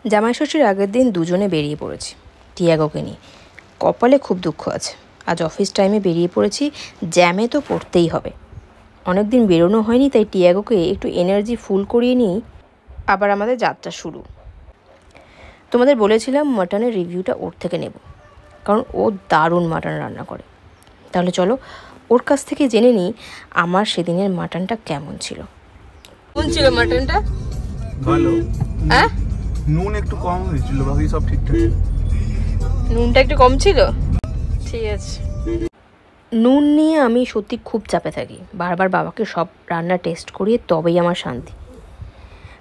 জামাই ষষ্ঠীর আগের দিন দুজনে বেরিয়ে পড়েছি টিয়াগোকে নিয়ে। কপালে খুব দুঃখ আছে, আজ অফিস টাইমে বেরিয়ে পড়েছি, জ্যামে তো পড়তেই হবে। অনেক দিন বেরোনো হয়নি, তাই টিয়াগোকে একটু এনার্জি ফুল করিয়ে নিয়েই আবার আমাদের যাত্রা শুরু। তোমাদের বলেছিলাম মাটনের রিভিউটা ওর থেকে নেব, কারণ ও দারুণ মাটন রান্না করে। তাহলে চলো ওর কাছ থেকে জেনে নিই আমার সেদিনের মাটনটা কেমন ছিল। কোন ছিল মাটনটা? ভালো। হ্যাঁ, নুন একটু কম হয়েছিল, বাকি সব ঠিকঠাক। নুনটা একটু কম ছিল, ঠিক আছে। নুন নিয়ে আমি সত্যি খুব চাপে থাকি, বারবার বাবাকে সব রান্না টেস্ট করিয়ে তবেই আমার শান্তি।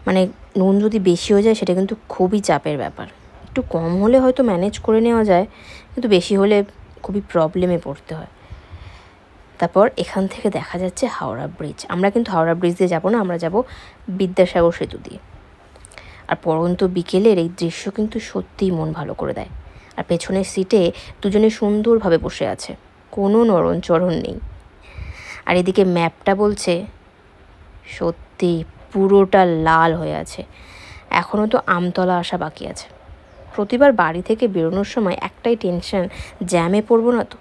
মানে নুন যদি বেশি হয়ে যায় সেটা কিন্তু খুবই চাপের ব্যাপার। একটু কম হলে হয়তো ম্যানেজ করে নেওয়া যায়, কিন্তু বেশি হলে খুবই প্রবলেমে পড়তে হয়। তারপর এখান থেকে দেখা যাচ্ছে হাওড়া ব্রিজ। আমরা কিন্তু হাওড়া ব্রিজ দিয়ে যাবো না, আমরা যাব বিদ্যাসাগর সেতু দিয়ে। আর পরন্ত বিকেলের এই দৃশ্য কিন্তু সত্যিই মন ভালো করে দেয়। আর পেছনের সিটে দুজনে সুন্দরভাবে বসে আছে, কোনো নড়নচড়ন নেই। আর এদিকে ম্যাপটা বলছে সত্যি পুরোটা লাল হয়ে আছে, এখনও তো আমতলা আসা বাকি আছে। প্রতিবার বাড়ি থেকে বেরোনোর সময় একটাই টেনশন, জ্যামে পড়বো না তো।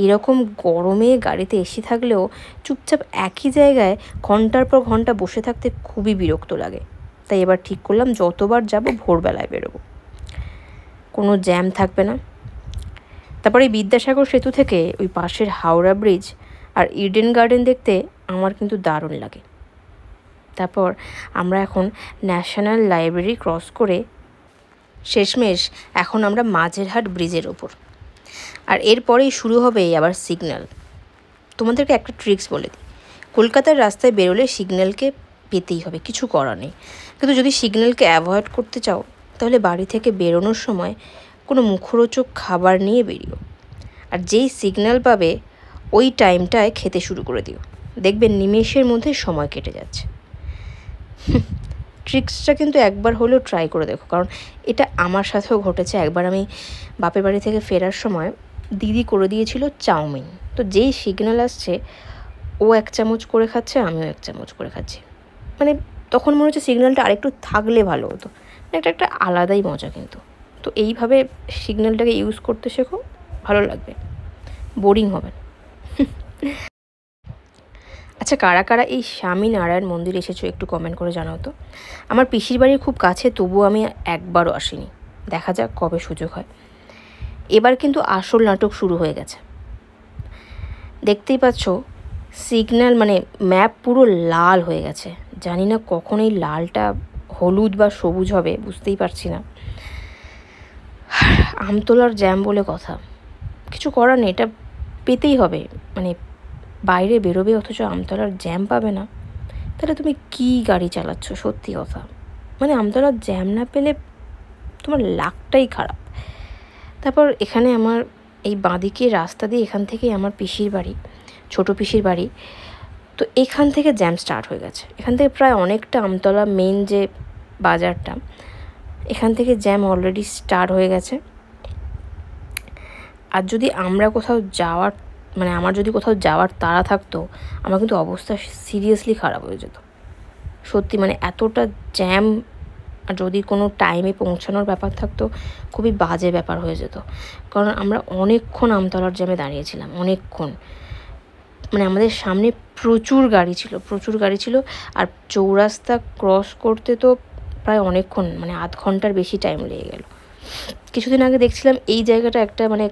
এরকম গরমে গাড়িতে এসি থাকলেও চুপচাপ একই জায়গায় ঘন্টার পর ঘন্টা বসে থাকতে খুবই বিরক্ত লাগে। তাই এবার ঠিক করলাম যতবার যাব ভোরবেলায় বেরোবো, কোনো জ্যাম থাকবে না। তারপরে এই বিদ্যাসাগর সেতু থেকে ওই পাশের হাওড়া ব্রিজ আর ইডেন গার্ডেন দেখতে আমার কিন্তু দারুণ লাগে। তারপর আমরা এখন ন্যাশনাল লাইব্রেরি ক্রস করে শেষমেশ এখন আমরা মাঝেরহাট ব্রিজের ওপর। আর এরপরেই শুরু হবে আবার সিগন্যাল। তোমাদেরকে একটা ট্রিক্স বলে দিই, কলকাতার রাস্তায় বেরোলে সিগন্যালকে পেতেই হবে, কিছু করার নেই। কিন্তু যদি সিগন্যালকে অ্যাভয়েড করতে চাও তাহলে বাড়ি থেকে বেরোনোর সময় কোনো মুখরোচক খাবার নিয়ে বেরিও। আর যেই সিগন্যাল পাবে ওই টাইমটায় খেতে শুরু করে দিও, দেখবেন নিমেষের মধ্যে সময় কেটে যাচ্ছে। ট্রিক্সটা কিন্তু একবার হলেও ট্রাই করে দেখো, কারণ এটা আমার সাথেও ঘটেছে। একবার আমি বাপের বাড়ি থেকে ফেরার সময় দিদি করে দিয়েছিল চাউমিন, তো যেই সিগন্যাল আসছে ও 1 চামচ করে খাচ্ছে, আমিও 1 চামচ করে খাচ্ছি। মানে তখন মনে হচ্ছে সিগন্যালটা আরেকটু থাকলে ভালো হতো। এটা একটা আলাদাই মজা কিন্তু। তো এইভাবে সিগন্যালটাকে ইউজ করতে শেখো, ভালো লাগবে, বোরিং হবে না। আচ্ছা, কারা কারা এই স্বামীনারায়ণ মন্দির এসেছো একটু কমেন্ট করে জানাও তো। আমার পিসির বাড়ির খুব কাছে, তবুও আমি একবারও আসিনি। দেখা যাক কবে সুযোগ হয়। এবার কিন্তু আসল নাটক শুরু হয়ে গেছে। দেখতেই পাচ্ছ সিগন্যাল মানে ম্যাপ পুরো লাল হয়ে গেছে। জানি না কখন এই লালটা হলুদ বা সবুজ হবে, বুঝতেই পারছি না। আমতলার জ্যাম বলে কথা, কিছু করার নেই, এটা পেতেই হবে। মানে বাইরে বেরোবে অথচ আমতলার জ্যাম পাবে না, তাহলে তুমি কি গাড়ি চালাচ্ছ? সত্যি কথা, মানে আমতলার জ্যাম না পেলে তোমার লাকটাই খারাপ। তারপর এখানে আমার এই বাঁদিকে রাস্তা দিয়ে এখান থেকেই আমার পিসির বাড়ি, ছোটো পিসির বাড়ি। তো এখান থেকে জ্যাম স্টার্ট হয়ে গেছে। এখান থেকে প্রায় অনেকটা আমতলা মেন যে বাজারটা, এখান থেকে জ্যাম অলরেডি স্টার্ট হয়ে গেছে। আর যদি আমরা কোথাও যাওয়ার মানে আমার যদি কোথাও যাওয়ার তাড়া থাকতো, আমার কিন্তু অবস্থা সিরিয়াসলি খারাপ হয়ে যেত সত্যি। মানে এতটা জ্যাম, আর যদি কোনো টাইমে পৌঁছানোর ব্যাপার থাকতো খুবই বাজে ব্যাপার হয়ে যেত। কারণ আমরা অনেকক্ষণ আমতলার জ্যামে দাঁড়িয়েছিলাম, অনেকক্ষণ। মানে আমাদের সামনে প্রচুর গাড়ি ছিল। আর চৌরাস্তা ক্রস করতে তো প্রায় অনেকক্ষণ, মানে আধ ঘন্টার বেশি টাইম লেগে গেল। কিছুদিন আগে দেখছিলাম এই জায়গাটা একটা মানে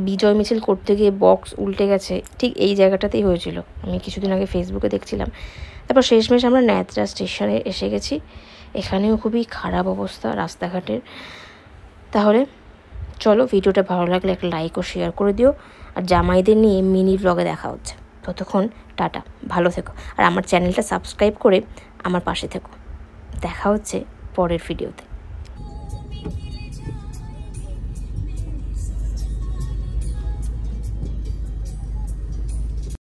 বিজয় মিছিল করতে গিয়ে বক্স উল্টে গেছে, ঠিক এই জায়গাটাতেই হয়েছিল, আমি কিছুদিন আগে ফেসবুকে দেখছিলাম। তারপর শেষমেশ আমরা ন্যাতরা স্টেশনে এসে গেছি। এখানেও খুবই খারাপ অবস্থা রাস্তাঘাটের। তাহলে চলো, ভিডিওটা ভালো লাগলে একটা লাইক ও শেয়ার করে দিও। আর জামাইদের নিয়ে মিনি ব্লগে দেখা হচ্ছে। ততক্ষণ টাটা, ভালো থেকো। আর আমার চ্যানেলটা সাবস্ক্রাইব করে আমার পাশে থেকো। দেখা হচ্ছে পরের ভিডিওতে।